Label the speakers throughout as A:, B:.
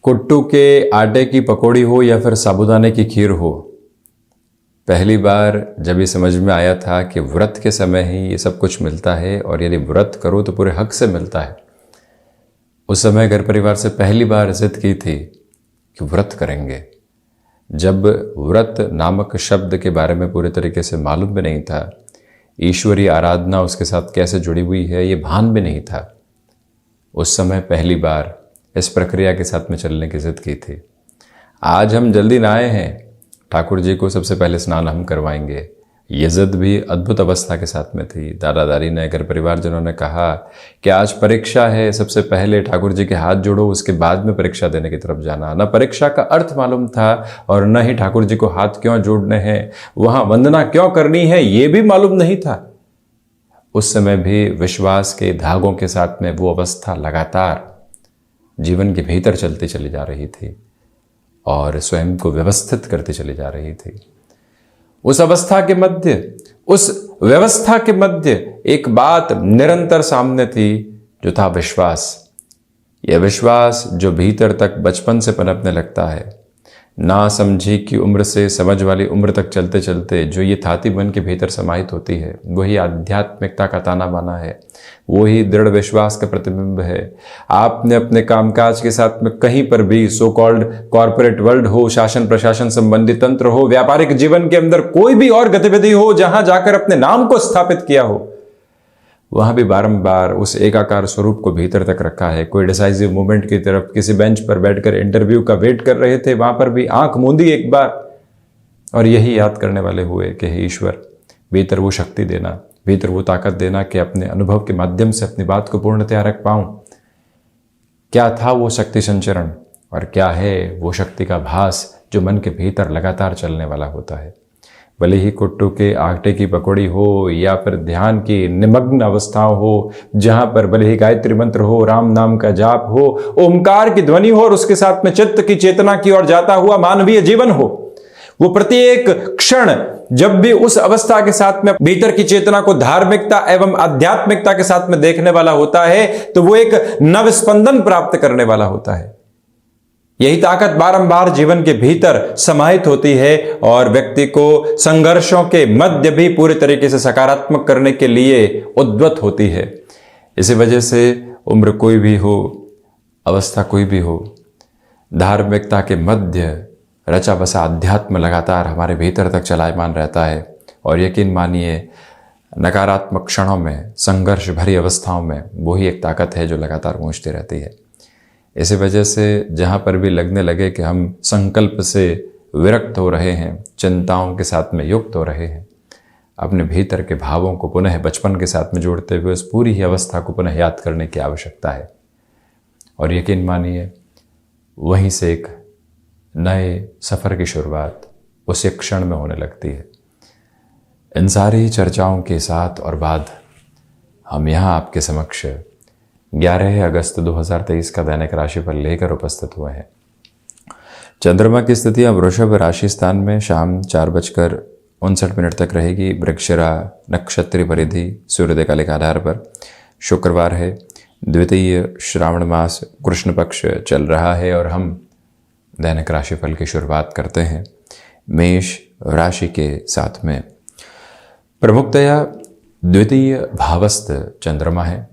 A: कुट्टू के आटे की पकौड़ी हो या फिर साबूदाने की खीर हो, पहली बार जब ये समझ में आया था कि व्रत के समय ही ये सब कुछ मिलता है और यदि व्रत करो तो पूरे हक से मिलता है, उस समय घर परिवार से पहली बार जिद की थी कि व्रत करेंगे। जब व्रत नामक शब्द के बारे में पूरे तरीके से मालूम भी नहीं था, ईश्वरीय आराधना उसके साथ कैसे जुड़ी हुई है ये भान भी नहीं था, उस समय पहली बार इस प्रक्रिया के साथ में चलने की जिद की थी। आज हम जल्दी ना आए हैं, ठाकुर जी को सबसे पहले स्नान हम करवाएंगे। ये जिद भी अद्भुत अवस्था के साथ में थी। दादा दादी ने, घर परिवार जिन्होंने कहा कि आज परीक्षा है, सबसे पहले ठाकुर जी के हाथ जोड़ो, उसके बाद में परीक्षा देने की तरफ जाना। न परीक्षा का अर्थ मालूम था और न ही ठाकुर जी को हाथ क्यों जोड़ने हैं, वहां वंदना क्यों करनी है, ये भी मालूम नहीं था। उस समय भी विश्वास के धागों के साथ में वो अवस्था लगातार जीवन के भीतर चलती चली जा रही थी और स्वयं को व्यवस्थित करती चली जा रही थी। उस अवस्था के मध्य, उस व्यवस्था के मध्य एक बात निरंतर सामने थी, जो था विश्वास। यह विश्वास जो भीतर तक बचपन से पनपने लगता है, ना समझी की उम्र से समझ वाली उम्र तक चलते चलते जो ये थाती मन के भीतर समाहित होती है, वही आध्यात्मिकता का ताना बाना है, वही दृढ़ विश्वास का प्रतिबिंब है। आपने अपने कामकाज के साथ में कहीं पर भी सो कॉल्ड कॉर्पोरेट वर्ल्ड हो, शासन प्रशासन संबंधी तंत्र हो, व्यापारिक जीवन के अंदर कोई भी और गतिविधि हो, जहां जाकर अपने नाम को स्थापित किया हो, वहां भी बारंबार उस एकाकार स्वरूप को भीतर तक रखा है। कोई डिसाइसिव मूवमेंट की तरफ किसी बेंच पर बैठकर इंटरव्यू का वेट कर रहे थे, वहां पर भी आंख मूंदी एक बार और यही याद करने वाले हुए कि हे ईश्वर, भीतर वो शक्ति देना, भीतर वो ताकत देना कि अपने अनुभव के माध्यम से अपनी बात को पूर्णतया रख पाऊं। क्या था वो शक्ति संचरण और क्या है वो शक्ति का भास जो मन के भीतर लगातार चलने वाला होता है। भले ही कुट्टू के आटे की पकौड़ी हो या फिर ध्यान की निमग्न अवस्थाओं हो, जहां पर भले ही गायत्री मंत्र हो, राम नाम का जाप हो, ओमकार की ध्वनि हो और उसके साथ में चित्त की चेतना की ओर जाता हुआ मानवीय जीवन हो, वो प्रत्येक क्षण जब भी उस अवस्था के साथ में भीतर की चेतना को धार्मिकता एवं आध्यात्मिकता के साथ में देखने वाला होता है, तो वो एक नव स्पंदन प्राप्त करने वाला होता है। यही ताकत बारंबार जीवन के भीतर समाहित होती है और व्यक्ति को संघर्षों के मध्य भी पूरे तरीके से सकारात्मक करने के लिए उद्यत होती है। इसी वजह से उम्र कोई भी हो, अवस्था कोई भी हो, धार्मिकता के मध्य रचा बसा अध्यात्म लगातार हमारे भीतर तक चलायमान रहता है। और यकीन मानिए, नकारात्मक क्षणों में, संघर्ष भरी अवस्थाओं में वही एक ताकत है जो लगातार गूंजती रहती है। इसी वजह से जहाँ पर भी लगने लगे कि हम संकल्प से विरक्त हो रहे हैं, चिंताओं के साथ में युक्त हो रहे हैं, अपने भीतर के भावों को पुनः बचपन के साथ में जोड़ते हुए उस पूरी ही अवस्था को पुनः याद करने की आवश्यकता है। और यकीन मानिए, वहीं से एक नए सफ़र की शुरुआत उसी क्षण में होने लगती है। इन सारी चर्चाओं के साथ और बाद हम यहाँ आपके समक्ष 11 अगस्त 2023 का दैनिक राशिफल लेकर उपस्थित हुए हैं। चंद्रमा की स्थितियां वृषभ राशि स्थान में शाम 4:59 तक रहेगी। वृक्षरा नक्षत्रीय परिधि सूर्योदय काल के आधार पर शुक्रवार है, द्वितीय श्रावण मास कृष्ण पक्ष चल रहा है और हम दैनिक राशिफल की शुरुआत करते हैं मेष राशि के साथ में। प्रमुखतया द्वितीय भावस्थ चंद्रमा है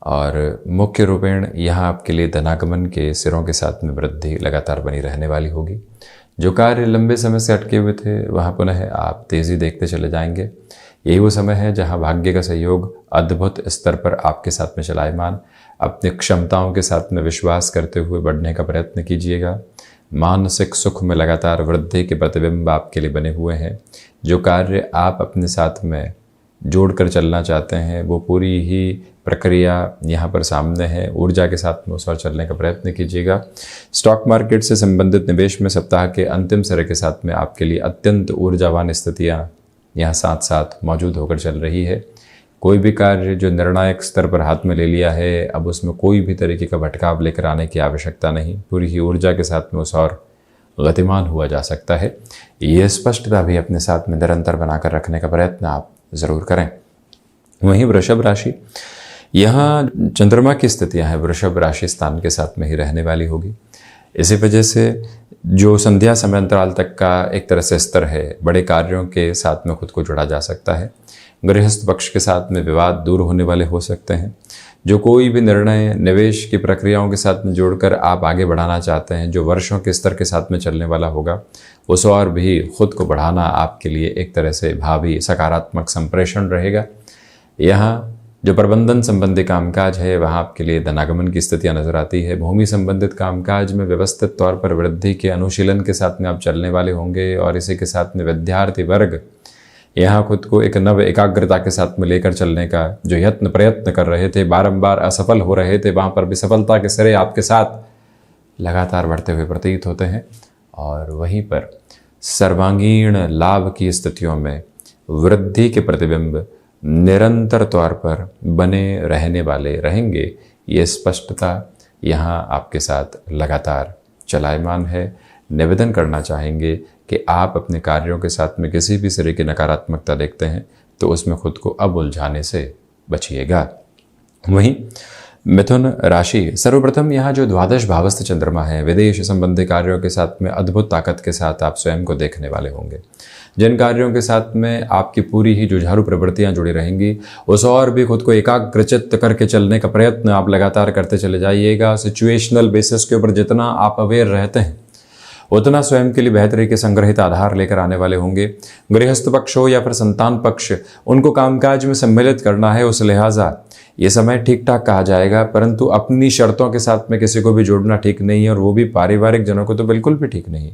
A: और मुख्य रूपेण यहाँ आपके लिए धनागमन के सिरों के साथ में वृद्धि लगातार बनी रहने वाली होगी। जो कार्य लंबे समय से अटके हुए थे, वहाँ पुनः आप तेज़ी देखते चले जाएंगे। यही वो समय है जहाँ भाग्य का सहयोग अद्भुत स्तर पर आपके साथ में चलायमान। अपनी क्षमताओं के साथ में विश्वास करते हुए बढ़ने का प्रयत्न कीजिएगा। मानसिक सुख में लगातार वृद्धि के प्रतिबिंब आपके लिए बने हुए हैं। जो कार्य आप अपने साथ में जोड़कर चलना चाहते हैं, वो पूरी ही प्रक्रिया यहाँ पर सामने है। ऊर्जा के साथ में उस ओर चलने का प्रयत्न कीजिएगा। स्टॉक मार्केट से संबंधित निवेश में सप्ताह के अंतिम सिरे के साथ में आपके लिए अत्यंत ऊर्जावान स्थितियाँ यहाँ साथ साथ मौजूद होकर चल रही है। कोई भी कार्य जो निर्णायक स्तर पर हाथ में ले लिया है, अब उसमें कोई भी तरीके का भटकाव लेकर आने की आवश्यकता नहीं। पूरी ही ऊर्जा के साथ में उस और गतिमान हुआ जा सकता है। ये स्पष्टता भी अपने साथ में निरंतर बनाकर रखने का प्रयत्न आप ज़रूर करें। वहीं वृषभ राशि, यहाँ चंद्रमा की स्थितियाँ हैं वृषभ राशि स्थान के साथ में ही रहने वाली होगी। इसी वजह से जो संध्या समय अंतराल तक का एक तरह से स्तर है, बड़े कार्यों के साथ में खुद को जोड़ा जा सकता है। गृहस्थ पक्ष के साथ में विवाद दूर होने वाले हो सकते हैं। जो कोई भी निर्णय निवेश की प्रक्रियाओं के साथ में जोड़कर आप आगे बढ़ाना चाहते हैं, जो वर्षों के स्तर के साथ में चलने वाला होगा, उस और भी खुद को बढ़ाना आपके लिए एक तरह से भावी सकारात्मक संप्रेषण रहेगा। यहाँ जो प्रबंधन संबंधी कामकाज है वहाँ आपके लिए धनागमन की स्थितियाँ नजर आती है। भूमि संबंधित कामकाज में व्यवस्थित तौर पर वृद्धि के अनुशीलन के साथ में आप चलने वाले होंगे और इसी के साथ में विद्यार्थी वर्ग यहाँ खुद को एक नव एकाग्रता के साथ में लेकर चलने का जो यत्न प्रयत्न कर रहे थे, बारंबार असफल हो रहे थे, वहाँ पर भी सफलता के सिरे आपके साथ लगातार बढ़ते हुए प्रतीत होते हैं। और वहीं पर सर्वांगीण लाभ की स्थितियों में वृद्धि के प्रतिबिंब निरंतर तौर पर बने रहने वाले रहेंगे। ये स्पष्टता यहाँ आपके साथ लगातार चलायमान है। निवेदन करना चाहेंगे कि आप अपने कार्यों के साथ में किसी भी तरह की नकारात्मकता देखते हैं तो उसमें खुद को अब उलझाने से बचिएगा। वहीं मिथुन राशि, सर्वप्रथम यहाँ जो द्वादश भावस्थ चंद्रमा है, विदेश संबंधी कार्यों के साथ में अद्भुत ताकत के साथ आप स्वयं को देखने वाले होंगे। जिन कार्यों के साथ में आपकी पूरी ही जुझारू प्रवृत्तियां जुड़ी रहेंगी, उस और भी खुद को एकाग्रचित्त करके चलने का प्रयत्न आप लगातार करते चले जाइएगा। सिचुएशनल बेसिस के ऊपर जितना आप अवेयर रहते हैं उतना स्वयं के लिए बेहतरी के संग्रहित आधार लेकर आने वाले होंगे। गृहस्थ पक्ष हो या फिर संतान पक्ष, उनको कामकाज में सम्मिलित करना है, उस लिहाजा ये समय ठीक ठाक कहा जाएगा, परंतु अपनी शर्तों के साथ में किसी को भी जोड़ना ठीक नहीं है और वो भी पारिवारिक जनों को तो बिल्कुल भी ठीक नहीं।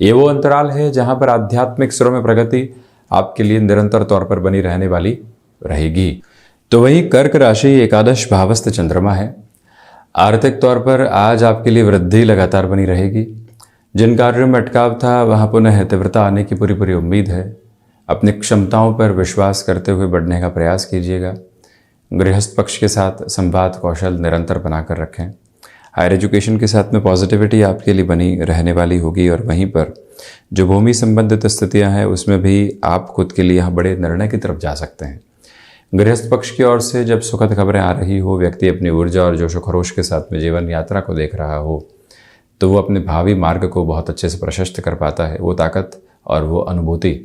A: ये वो अंतराल है जहाँ पर आध्यात्मिक स्तरों में प्रगति आपके लिए निरंतर तौर पर बनी रहने वाली रहेगी। तो वही कर्क राशि एकादश भावस्थ चंद्रमा है। आर्थिक तौर पर आज आपके लिए वृद्धि लगातार बनी रहेगी। जिन कार्यों में अटकाव था वहाँ पुनः तीव्रता आने की पूरी पूरी उम्मीद है। अपनी क्षमताओं पर विश्वास करते हुए बढ़ने का प्रयास कीजिएगा। गृहस्थ पक्ष के साथ संवाद कौशल निरंतर बनाकर रखें। हायर एजुकेशन के साथ में पॉजिटिविटी आपके लिए बनी रहने वाली होगी। और वहीं पर जो भूमि संबंधित स्थितियां हैं उसमें भी आप खुद के लिए यहाँ बड़े निर्णय की तरफ जा सकते हैं। गृहस्थ पक्ष की ओर से जब सुखद खबरें आ रही हो, व्यक्ति अपनी ऊर्जा और जोश खरोश के साथ में जीवन यात्रा को देख रहा हो, तो वो अपने भावी मार्ग को बहुत अच्छे से प्रशस्त कर पाता है। वो ताकत और वो अनुभूति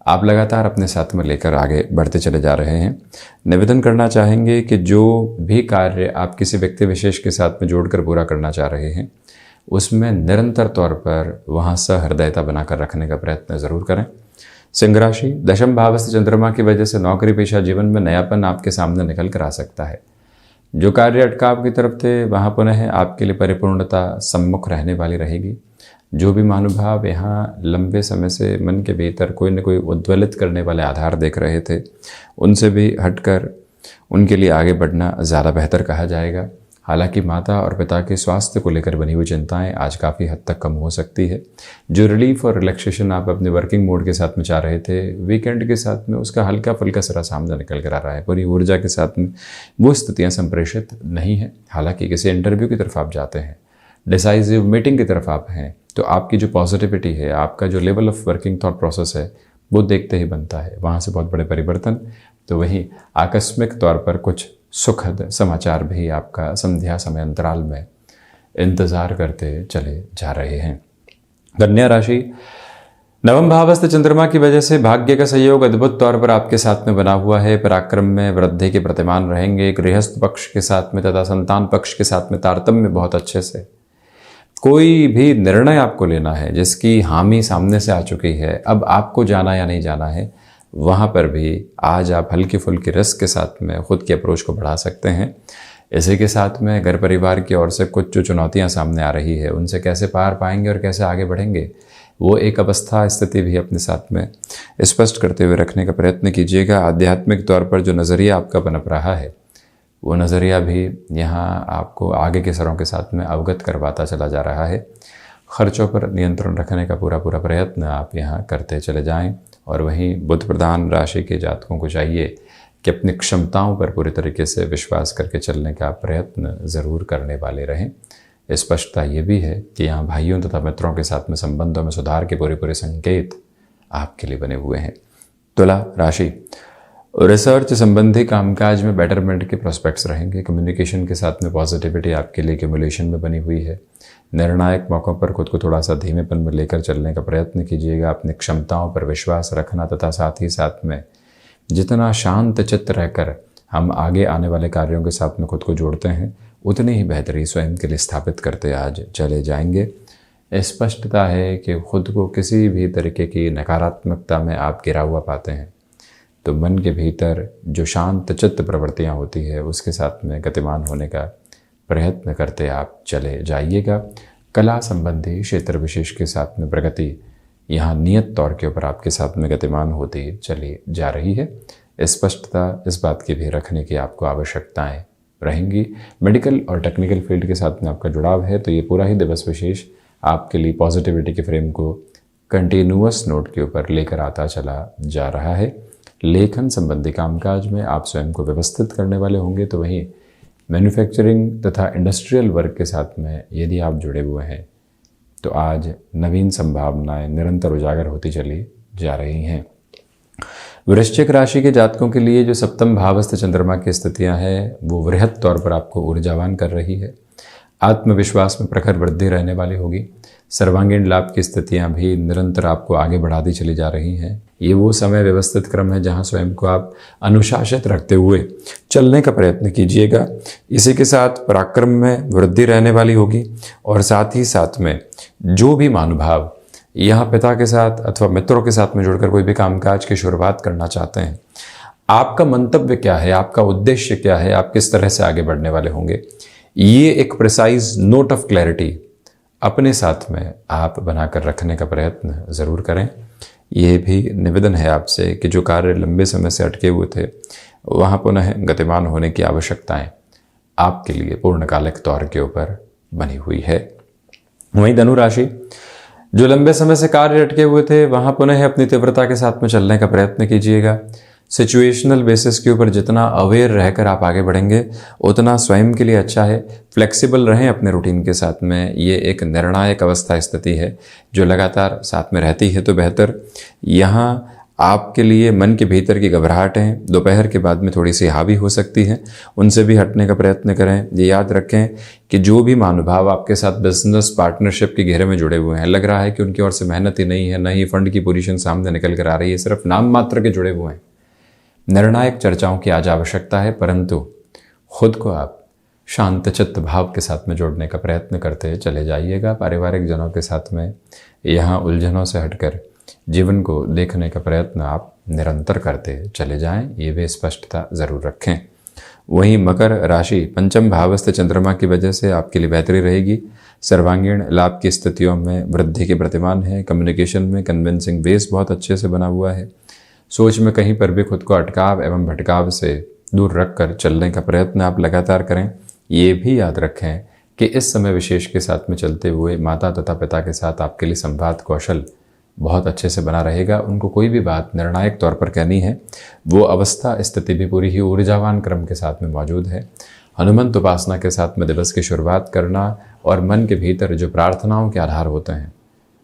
A: आप लगातार अपने साथ में लेकर आगे बढ़ते चले जा रहे हैं। निवेदन करना चाहेंगे कि जो भी कार्य आप किसी व्यक्ति विशेष के साथ में जोड़कर पूरा करना चाह रहे हैं उसमें निरंतर तौर पर वहाँ सहृदयता बनाकर रखने का प्रयत्न ज़रूर करें। सिंह राशि, दशम भावस्थ चंद्रमा की वजह से नौकरी पेशा जीवन में नयापन आपके सामने निकल कर आ सकता है। जो कार्य अटकाव की तरफ थे वहाँ पुनः आपके लिए परिपूर्णता सम्मुख रहने वाली रहेगी। जो भी महानुभाव यहाँ लंबे समय से मन के भीतर कोई न कोई उद्वेलित करने वाले आधार देख रहे थे, उनसे भी हटकर उनके लिए आगे बढ़ना ज़्यादा बेहतर कहा जाएगा। हालांकि माता और पिता के स्वास्थ्य को लेकर बनी हुई चिंताएं आज काफ़ी हद तक कम हो सकती है। जो रिलीफ और रिलैक्सेशन आप अपने वर्किंग मोड के साथ में चाह रहे थे, वीकेंड के साथ में उसका हल्का फुल्का सिरा सामने निकल कर आ रहा है। पूरी ऊर्जा के साथ में वो स्थितियाँ संप्रेषित नहीं है। हालांकि किसी इंटरव्यू की तरफ आप जाते हैं, डिसाइसिव मीटिंग की तरफ आप हैं, तो आपकी जो पॉजिटिविटी है, आपका जो level of working thought process है, वो देखते ही बनता है। वहाँ से बहुत बड़े परिवर्तन। तो वहीं आकस्मिक तौर पर कुछ सुखद समाचार भी आपका संध्या समय अंतराल में इंतजार करते चले जा रहे हैं। कन्या राशि, नवम भावस्थ चंद्रमा की वजह से भाग्य का सहयोग अद्भुत तौर पर आपके साथ में बना हुआ है। पराक्रम में वृद्धि के प्रतिमान रहेंगे। गृहस्थ पक्ष के साथ में तथा संतान पक्ष के साथ में तारतम्य बहुत अच्छे से। कोई भी निर्णय आपको लेना है जिसकी हामी सामने से आ चुकी है, अब आपको जाना या नहीं जाना है, वहाँ पर भी आज आप हल्की फुल्की रिस्क के साथ में खुद की अप्रोच को बढ़ा सकते हैं। इसी के साथ में घर परिवार की ओर से कुछ जो चुनौतियाँ सामने आ रही है उनसे कैसे पार पाएंगे और कैसे आगे बढ़ेंगे, वो एक अवस्था स्थिति भी अपने साथ में स्पष्ट करते हुए रखने का प्रयत्न कीजिएगा। आध्यात्मिक तौर पर जो नज़रिया आपका पनप रहा है वो नज़रिया भी यहाँ आपको आगे के सरों के साथ में अवगत करवाता चला जा रहा है। खर्चों पर नियंत्रण रखने का पूरा प्रयत्न आप यहाँ करते चले जाएं। और वहीं बुध प्रधान राशि के जातकों को चाहिए कि अपनी क्षमताओं पर पूरी तरीके से विश्वास करके चलने का प्रयत्न ज़रूर करने वाले रहें। स्पष्टता ये भी है कि यहाँ भाइयों तथा मित्रों के साथ में संबंधों में सुधार के पूरे संकेत आपके लिए बने हुए हैं। तुला राशि, रिसर्च संबंधी कामकाज में बेटरमेंट के प्रोस्पेक्ट्स रहेंगे। कम्युनिकेशन के साथ में पॉजिटिविटी आपके लिए एक्यूमुलेशन में बनी हुई है। निर्णायक मौक़ों पर खुद को थोड़ा सा धीमेपन में लेकर चलने का प्रयत्न कीजिएगा। अपनी क्षमताओं पर विश्वास रखना तथा साथ ही साथ में जितना शांत चित्त रहकर हम आगे आने वाले कार्यों के साथ में खुद को जोड़ते हैं, उतनी ही बेहतरी स्वयं के लिए स्थापित करते आज चले जाएंगे। स्पष्टता है कि खुद को किसी भी तरीके की नकारात्मकता में आप गिरा हुआ पाते हैं तो मन के भीतर जो शांत चित्त प्रवृत्तियाँ होती है उसके साथ में गतिमान होने का प्रयत्न करते आप चले जाइएगा। कला संबंधी क्षेत्र विशेष के साथ में प्रगति यहाँ नियत तौर के ऊपर आपके साथ में गतिमान होती चली जा रही है। स्पष्टता इस बात की भी रखने की आपको आवश्यकताएं रहेंगी। मेडिकल और टेक्निकल फील्ड के साथ में आपका जुड़ाव है तो ये पूरा ही दिवस विशेष आपके लिए पॉजिटिविटी के फ्रेम को कंटिन्यूअस नोट के ऊपर लेकर आता चला जा रहा है। लेखन संबंधी कामकाज में आप स्वयं को व्यवस्थित करने वाले होंगे तो वहीं मैन्युफैक्चरिंग तथा इंडस्ट्रियल वर्क के साथ में यदि आप जुड़े हुए हैं तो आज नवीन संभावनाएं निरंतर उजागर होती चली जा रही हैं। वृश्चिक राशि के जातकों के लिए जो सप्तम भावस्थ चंद्रमा की स्थितियां हैं वो वृहत तौर पर आपको ऊर्जावान कर रही है। आत्मविश्वास में प्रखर वृद्धि रहने वाली होगी। सर्वांगीण लाभ की स्थितियां भी निरंतर आपको आगे बढ़ाती चली जा रही हैं। ये वो समय व्यवस्थित क्रम है जहां स्वयं को आप अनुशासित रखते हुए चलने का प्रयत्न कीजिएगा। इसी के साथ पराक्रम में वृद्धि रहने वाली होगी और साथ ही साथ में जो भी महानुभाव यहाँ पिता के साथ अथवा मित्रों के साथ में जुड़कर कोई भी कामकाज की शुरुआत करना चाहते हैं, आपका मंतव्य क्या है, आपका उद्देश्य क्या है, आप किस तरह से आगे बढ़ने वाले होंगे, ये एक प्रिसाइज नोट ऑफ क्लैरिटी अपने साथ में आप बनाकर रखने का प्रयत्न ज़रूर करें। ये भी निवेदन है आपसे कि जो कार्य लंबे समय से अटके हुए थे वहाँ पुनः गतिमान होने की आवश्यकताएं आपके लिए पूर्णकालिक तौर के ऊपर बनी हुई है। वहीं धनु राशि, जो लंबे समय से कार्य अटके हुए थे वहाँ पुनः अपनी तीव्रता के साथ में चलने का प्रयत्न कीजिएगा। सिचुएशनल बेसिस के ऊपर जितना अवेयर रहकर आप आगे बढ़ेंगे उतना स्वयं के लिए अच्छा है। फ्लेक्सिबल रहें अपने रूटीन के साथ में। ये एक निर्णायक अवस्था स्थिति है जो लगातार साथ में रहती है तो बेहतर। यहाँ आपके लिए मन के भीतर की घबराहटें दोपहर के बाद में थोड़ी सी हावी हो सकती हैं, उनसे भी हटने का प्रयत्न करें। ये याद रखें कि जो भी महानुभाव आपके साथ बिजनेस पार्टनरशिप के घेरे में जुड़े हुए हैं, लग रहा है कि उनकी ओर से मेहनत ही नहीं है, न ही फंड की पोजीशन सामने निकल कर आ रही है, सिर्फ नाम मात्र के जुड़े हुए हैं। निर्णायक चर्चाओं की आज आवश्यकता है, परंतु खुद को आप शांत चित्त भाव के साथ में जोड़ने का प्रयत्न करते चले जाइएगा। पारिवारिक जनों के साथ में यहाँ उलझनों से हटकर जीवन को देखने का प्रयत्न आप निरंतर करते चले जाएं, ये भी स्पष्टता ज़रूर रखें। वहीं मकर राशि, पंचम भावस्थ चंद्रमा की वजह से आपके लिए बेहतरी रहेगी। सर्वांगीण लाभ की स्थितियों में वृद्धि के प्रतिमान है। कम्युनिकेशन में कन्विंसिंग बेस बहुत अच्छे से बना हुआ है। सोच में कहीं पर भी खुद को अटकाव एवं भटकाव से दूर रखकर चलने का प्रयत्न आप लगातार करें। ये भी याद रखें कि इस समय विशेष के साथ में चलते हुए माता तथा पिता के साथ आपके लिए संवाद कौशल बहुत अच्छे से बना रहेगा। उनको कोई भी बात निर्णायक तौर पर कहनी है, वो अवस्था स्थिति भी पूरी ही ऊर्जावान क्रम के साथ में मौजूद है। हनुमंत उपासना के साथ में दिवस की शुरुआत करना और मन के भीतर जो प्रार्थनाओं के आधार होते हैं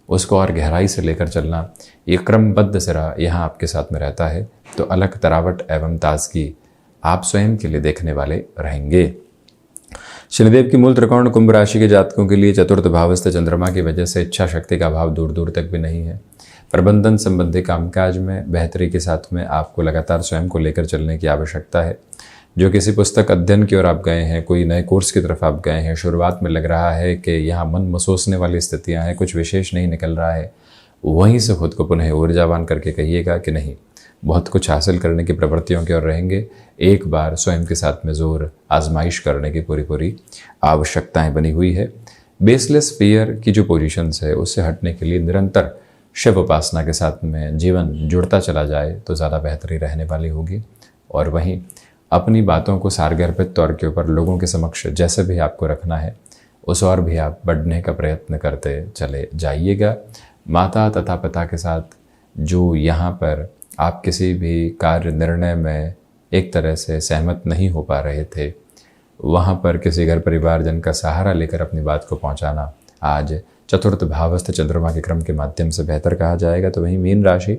A: उसको और गहराई से लेकर चलना, ये क्रमबद्ध सिरा यहाँ आपके साथ में रहता है तो अलग तरावट एवं ताजगी आप स्वयं के लिए देखने वाले रहेंगे। शनिदेव की मूल त्रिकोण कुंभ राशि के जातकों के लिए चतुर्थ भावस्थ चंद्रमा की वजह से इच्छा शक्ति का अभाव दूर दूर तक भी नहीं है। प्रबंधन संबंधी कामकाज में बेहतरी के साथ में आपको लगातार स्वयं को लेकर चलने की आवश्यकता है। जो किसी पुस्तक अध्ययन की ओर आप गए हैं, कोई नए कोर्स की तरफ आप गए हैं, शुरुआत में लग रहा है कि यहाँ मन मसोसने वाली स्थितियाँ हैं, कुछ विशेष नहीं निकल रहा है, वहीं से खुद को पुनः ऊर्जावान करके कहिएगा कि नहीं, बहुत कुछ हासिल करने की प्रवृत्तियों की ओर रहेंगे। एक बार स्वयं के साथ में जोर आजमाइश करने की पूरी आवश्यकताएं बनी हुई है। बेसलेस फियर की जो पोजीशंस है उससे हटने के लिए निरंतर शिव उपासना के साथ में जीवन जुड़ता चला जाए तो ज़्यादा बेहतरी रहने वाली होगी। और वहीं अपनी बातों को सारगर्भित तौर के ऊपर लोगों के समक्ष जैसे भी आपको रखना है उस और भी आप बढ़ने का प्रयत्न करते चले जाइएगा। माता तथा पिता के साथ जो यहाँ पर आप किसी भी कार्य निर्णय में एक तरह से सहमत नहीं हो पा रहे थे, वहाँ पर किसी घर परिवारजन का सहारा लेकर अपनी बात को पहुँचाना आज चतुर्थ भावस्थ चंद्रमा के क्रम के माध्यम से बेहतर कहा जाएगा। तो वहीं मीन राशि,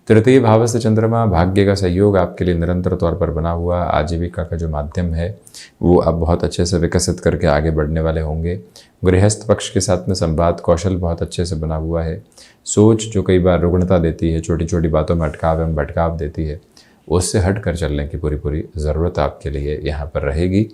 A: तृतीय भाव से चंद्रमा, भाग्य का सहयोग आपके लिए निरंतर तौर पर बना हुआ आजीविका का जो माध्यम है वो आप बहुत अच्छे से विकसित करके आगे बढ़ने वाले होंगे। गृहस्थ पक्ष के साथ में संवाद कौशल बहुत अच्छे से बना हुआ है। सोच जो कई बार रुग्णता देती है, छोटी छोटी बातों में अटकाव एवं भटकाव देती है, उससे हट कर चलने की पूरी पूरी ज़रूरत आपके लिए यहाँ पर रहेगी।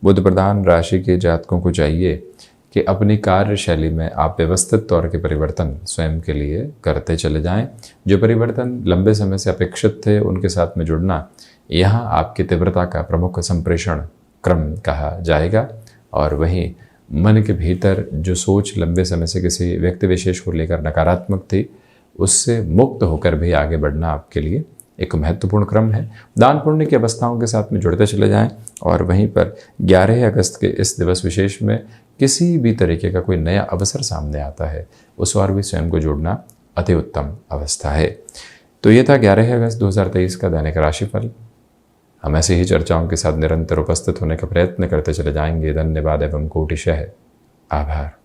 A: बुध प्रधान राशि के जातकों को चाहिए कि अपनी कार्यशैली में आप व्यवस्थित तौर के परिवर्तन स्वयं के लिए करते चले जाएं। जो परिवर्तन लंबे समय से अपेक्षित थे उनके साथ में जुड़ना यहाँ आपकी तीव्रता का प्रमुख संप्रेषण क्रम कहा जाएगा। और वहीं मन के भीतर जो सोच लंबे समय से किसी व्यक्ति विशेष को लेकर नकारात्मक थी, उससे मुक्त होकर भी आगे बढ़ना आपके लिए एक महत्वपूर्ण क्रम है। दान पुण्य की अवस्थाओं के साथ में जुड़ते चले जाएं। और वहीं पर 11 अगस्त के इस दिवस विशेष में किसी भी तरीके का कोई नया अवसर सामने आता है, उस और भी स्वयं को जोड़ना अति उत्तम अवस्था है। तो ये था 11 अगस्त 2023 का दैनिक राशिफल। हम ऐसे ही चर्चाओं के साथ निरंतर उपस्थित होने का प्रयत्न करते चले जाएंगे। धन्यवाद एवं कोटिशः आभार।